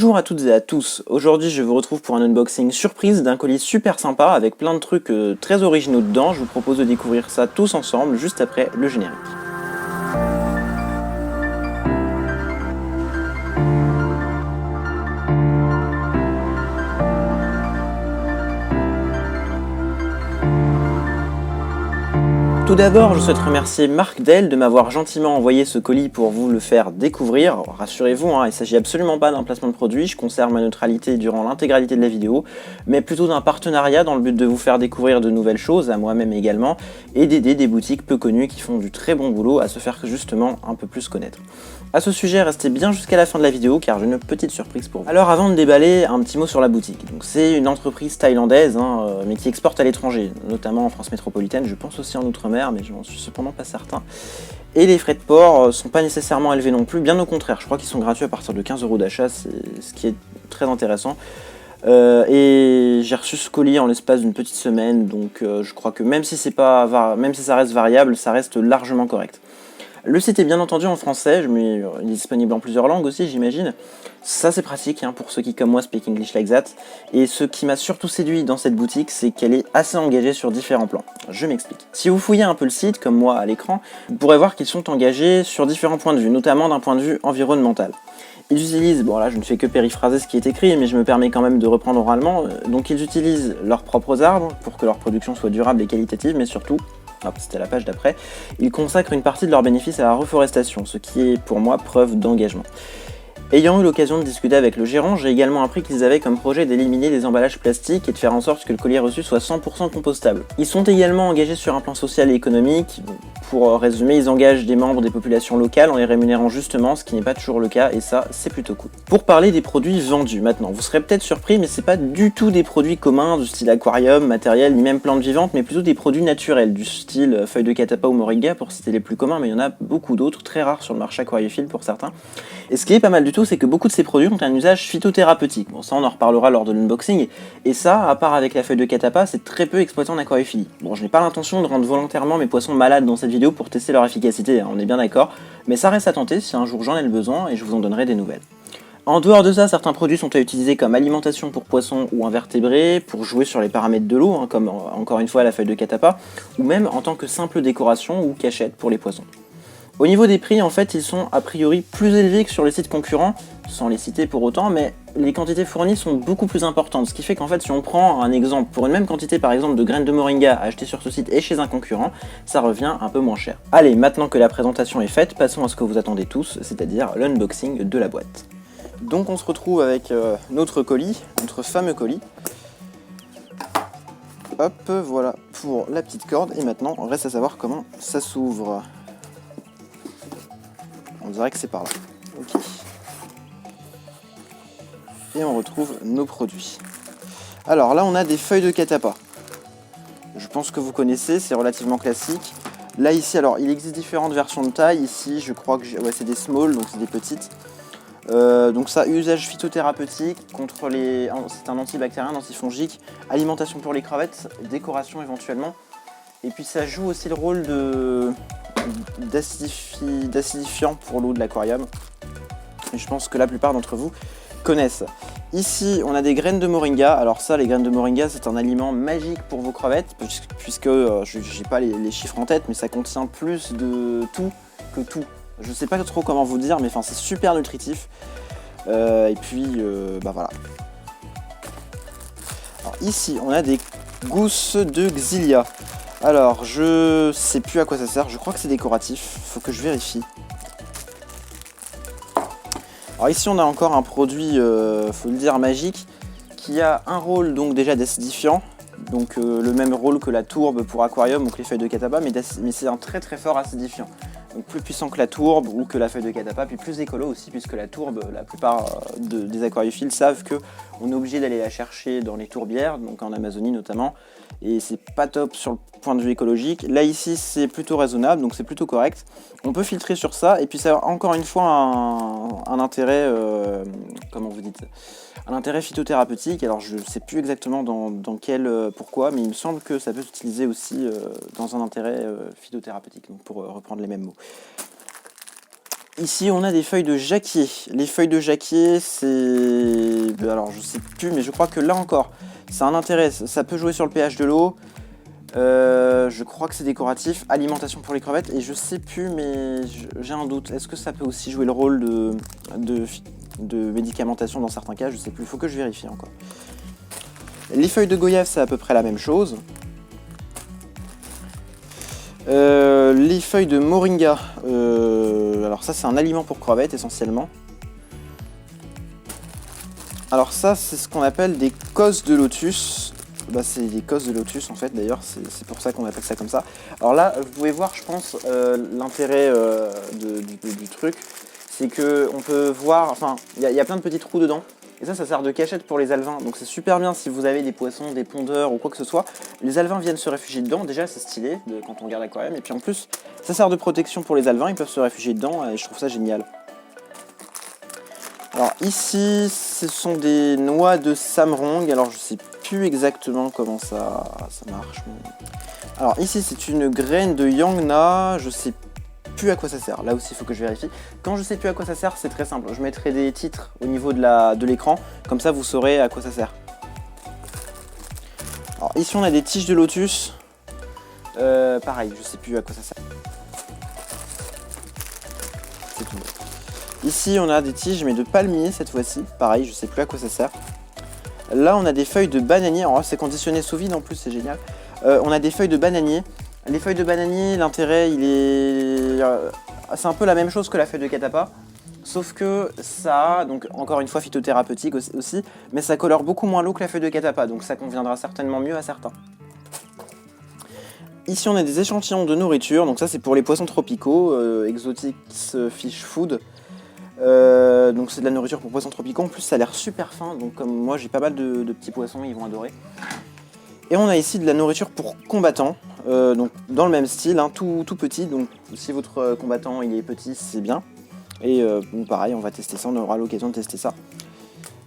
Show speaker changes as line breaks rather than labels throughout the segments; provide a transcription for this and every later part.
Bonjour à toutes et à tous, aujourd'hui je vous retrouve pour un unboxing surprise d'un colis super sympa avec plein de trucs très originaux dedans. Je vous propose de découvrir ça tous ensemble juste après le générique. Tout d'abord, je souhaite remercier Marc Del de m'avoir gentiment envoyé ce colis pour vous le faire découvrir. Rassurez-vous, il ne s'agit absolument pas d'un placement de produit, je conserve ma neutralité durant l'intégralité de la vidéo, mais plutôt d'un partenariat dans le but de vous faire découvrir de nouvelles choses, à moi-même également, et d'aider des boutiques peu connues qui font du très bon boulot à se faire justement un peu plus connaître. A ce sujet, restez bien jusqu'à la fin de la vidéo car j'ai une petite surprise pour vous. Alors avant de déballer, un petit mot sur la boutique. C'est une entreprise thaïlandaise, mais qui exporte à l'étranger, notamment en France métropolitaine, je pense aussi en Outre-mer, mais je n'en suis cependant pas certain. Et les frais de port sont pas nécessairement élevés non plus, bien au contraire, je crois qu'ils sont gratuits à partir de 15 € d'achat, c'est ce qui est très intéressant. Et j'ai reçu ce colis en l'espace d'une petite semaine, donc je crois que même si ça reste variable, ça reste largement correct. Le site est bien entendu en français, mais il est disponible en plusieurs langues aussi, j'imagine. Ça c'est pratique pour ceux qui comme moi speak English like that. Et ce qui m'a surtout séduit dans cette boutique, c'est qu'elle est assez engagée sur différents plans. Je m'explique. Si vous fouillez un peu le site, comme moi à l'écran, vous pourrez voir qu'ils sont engagés sur différents points de vue, notamment d'un point de vue environnemental. Ils utilisent, bon là je ne fais que périphraser ce qui est écrit, mais je me permets quand même de reprendre oralement, donc ils utilisent leurs propres arbres pour que leur production soit durable et qualitative, mais surtout, c'était la page d'après, ils consacrent une partie de leurs bénéfices à la reforestation, ce qui est pour moi preuve d'engagement. Ayant eu l'occasion de discuter avec le gérant, j'ai également appris qu'ils avaient comme projet d'éliminer les emballages plastiques et de faire en sorte que le colis reçu soit 100% compostable. Ils sont également engagés sur un plan social et économique. Pour résumer, ils engagent des membres des populations locales en les rémunérant justement, ce qui n'est pas toujours le cas, et ça, c'est plutôt cool. Pour parler des produits vendus maintenant, vous serez peut-être surpris, mais c'est pas du tout des produits communs du style aquarium, matériel, ni même plantes vivantes, mais plutôt des produits naturels, du style feuilles de catapa ou moringa, pour citer les plus communs, mais il y en a beaucoup d'autres, très rares sur le marché aquariophile pour certains. Et ce qui est pas mal du tout, c'est que beaucoup de ces produits ont un usage phytothérapeutique. Bon, ça on en reparlera lors de l'unboxing, et ça, à part avec la feuille de catapa, c'est très peu exploité en aquariophilie. Bon, je n'ai pas l'intention de rendre volontairement mes poissons malades dans cette vidéo pour tester leur efficacité, on est bien d'accord, mais ça reste à tenter si un jour j'en ai le besoin, et je vous en donnerai des nouvelles. En dehors de ça, certains produits sont à utiliser comme alimentation pour poissons ou invertébrés, pour jouer sur les paramètres de l'eau, comme encore une fois la feuille de catapa, ou même en tant que simple décoration ou cachette pour les poissons. Au niveau des prix, en fait, ils sont a priori plus élevés que sur les sites concurrents, sans les citer pour autant, mais les quantités fournies sont beaucoup plus importantes, ce qui fait qu'en fait, si on prend un exemple, pour une même quantité par exemple de graines de moringa achetées sur ce site et chez un concurrent, ça revient un peu moins cher. Allez, maintenant que la présentation est faite, passons à ce que vous attendez tous, c'est-à-dire l'unboxing de la boîte. Donc on se retrouve avec notre colis, notre fameux colis. Hop, voilà pour la petite corde, et maintenant, on reste à savoir comment ça s'ouvre. On dirait que c'est par là. Ok. Et on retrouve nos produits. Alors là, on a des feuilles de catapa. Je pense que vous connaissez, c'est relativement classique. Là, ici, alors, il existe différentes versions de taille. Ici, je crois que c'est des small, donc c'est des petites. Donc ça, usage phytothérapeutique, c'est un antibactérien, antifongique, alimentation pour les crevettes, décoration éventuellement. Et puis ça joue aussi le rôle d'acidifiant pour l'eau de l'aquarium. Et je pense que la plupart d'entre vous connaissent. Ici, on a des graines de moringa. Alors ça, les graines de moringa, c'est un aliment magique pour vos crevettes, puisque je n'ai pas les chiffres en tête, mais ça contient plus de tout que tout. Je sais pas trop comment vous dire, mais enfin, c'est super nutritif. Et puis, voilà. Alors ici, on a des gousses de Xylia. Alors, je sais plus à quoi ça sert, je crois que c'est décoratif, faut que je vérifie. Alors ici on a encore un produit, faut le dire, magique, qui a un rôle donc déjà d'acidifiant, donc le même rôle que la tourbe pour aquarium ou que les feuilles de catapa, mais c'est un très très fort acidifiant. Donc plus puissant que la tourbe ou que la feuille de catapa, puis plus écolo aussi, puisque la tourbe, la plupart des aquariophiles savent qu'on est obligé d'aller la chercher dans les tourbières, donc en Amazonie notamment, et c'est pas top sur le point de vue écologique. Là ici c'est plutôt raisonnable, donc c'est plutôt correct. On peut filtrer sur ça, et puis ça a encore une fois un intérêt, comment vous dites, un intérêt phytothérapeutique. Alors je sais plus exactement dans quel pourquoi, mais il me semble que ça peut s'utiliser aussi dans un intérêt phytothérapeutique, donc pour reprendre les mêmes mots. Ici, on a des feuilles de jacquier. Les feuilles de jacquier, c'est... Alors, je sais plus, mais je crois que là encore, ça a un intérêt. Ça peut jouer sur le pH de l'eau. Je crois que c'est décoratif. Alimentation pour les crevettes. Et je sais plus, mais j'ai un doute. Est-ce que ça peut aussi jouer le rôle de médicamentation dans certains cas? Je sais plus. Il faut que je vérifie encore. Les feuilles de goyave, c'est à peu près la même chose. Les feuilles de moringa, alors ça c'est un aliment pour crevettes essentiellement. Alors ça c'est ce qu'on appelle des cosses de lotus. Bah, c'est des cosses de lotus en fait d'ailleurs, c'est pour ça qu'on appelle ça comme ça. Alors là vous pouvez voir je pense l'intérêt du truc, c'est que on peut voir, enfin il y a plein de petits trous dedans. Et ça sert de cachette pour les alevins, donc c'est super bien si vous avez des poissons, des pondeurs ou quoi que ce soit. Les alevins viennent se réfugier dedans, déjà c'est stylé quand on regarde l'aquarium, et puis en plus ça sert de protection pour les alevins, ils peuvent se réfugier dedans et je trouve ça génial. Alors ici ce sont des noix de samrong, alors je sais plus exactement comment ça marche. Mais... Alors ici c'est une graine de yangna, je sais plus à quoi ça sert, là aussi il faut que je vérifie. Quand je sais plus à quoi ça sert, c'est très simple, je mettrai des titres au niveau de l'écran, comme ça vous saurez à quoi ça sert. Alors ici on a des tiges de lotus, pareil, je sais plus à quoi ça sert. C'est tout. Ici on a des tiges mais de palmier cette fois-ci, pareil, je sais plus à quoi ça sert. Là on a des feuilles de bananier, alors c'est conditionné sous vide en plus, c'est génial. On a des feuilles de bananier. Les feuilles de bananier, l'intérêt, c'est un peu la même chose que la feuille de catapa, sauf que ça a, donc encore une fois phytothérapeutique aussi, mais ça colore beaucoup moins l'eau que la feuille de catapa, donc ça conviendra certainement mieux à certains. Ici on a des échantillons de nourriture, donc ça c'est pour les poissons tropicaux, Exotics Fish Food. Donc c'est de la nourriture pour poissons tropicaux, en plus ça a l'air super fin, donc comme moi j'ai pas mal de petits poissons, ils vont adorer. Et on a ici de la nourriture pour combattants, donc dans le même style, hein, tout petit, donc si votre combattant il est petit c'est bien. Et bon, pareil, on va tester ça, on aura l'occasion de tester ça.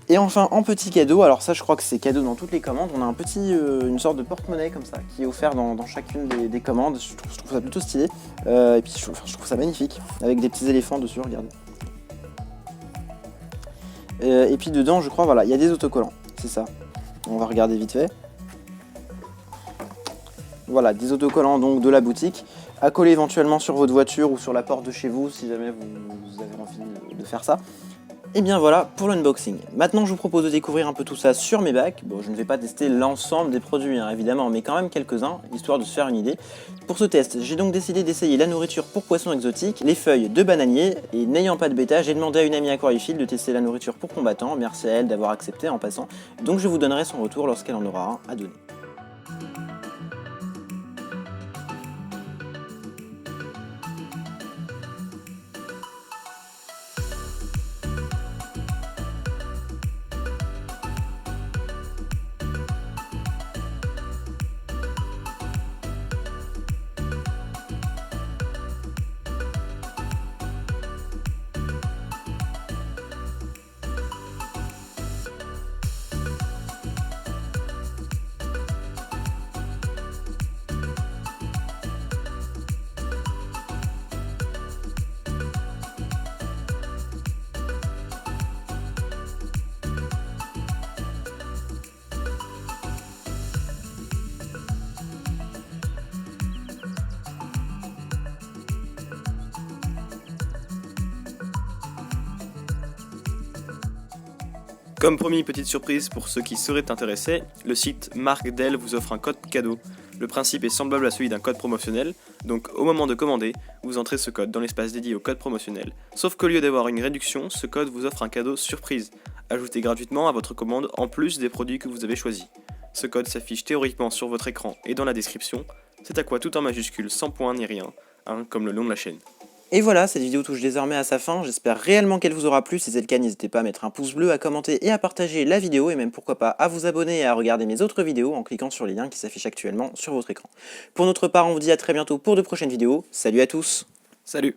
Et enfin en petit cadeau, alors ça je crois que c'est cadeau dans toutes les commandes, on a un une sorte de porte-monnaie comme ça, qui est offert dans chacune des commandes, je trouve ça plutôt stylé. Et puis je trouve ça magnifique, avec des petits éléphants dessus, regardez. Et puis dedans je crois, voilà, il y a des autocollants, c'est ça. On va regarder vite fait. Voilà, des autocollants donc de la boutique, à coller éventuellement sur votre voiture ou sur la porte de chez vous si jamais vous avez envie de faire ça. Et bien voilà pour l'unboxing. Maintenant je vous propose de découvrir un peu tout ça sur mes bacs. Bon, je ne vais pas tester l'ensemble des produits hein, évidemment, mais quand même quelques-uns, histoire de se faire une idée. Pour ce test, j'ai donc décidé d'essayer la nourriture pour poissons exotiques, les feuilles de bananier, et n'ayant pas de bêta, j'ai demandé à une amie aquariophile de tester la nourriture pour combattants. Merci à elle d'avoir accepté en passant, donc je vous donnerai son retour lorsqu'elle en aura un à donner.
Comme promis, petite surprise pour ceux qui seraient intéressés, le site Marc Del vous offre un code cadeau. Le principe est semblable à celui d'un code promotionnel, donc au moment de commander, vous entrez ce code dans l'espace dédié au code promotionnel. Sauf qu'au lieu d'avoir une réduction, ce code vous offre un cadeau surprise, ajouté gratuitement à votre commande en plus des produits que vous avez choisis. Ce code s'affiche théoriquement sur votre écran et dans la description, c'est à quoi tout en majuscule, sans point ni rien, hein, comme le nom de la chaîne.
Et voilà, cette vidéo touche désormais à sa fin, j'espère réellement qu'elle vous aura plu, si c'est le cas n'hésitez pas à mettre un pouce bleu, à commenter et à partager la vidéo, et même pourquoi pas à vous abonner et à regarder mes autres vidéos en cliquant sur les liens qui s'affichent actuellement sur votre écran. Pour notre part, on vous dit à très bientôt pour de prochaines vidéos, salut à tous.
Salut!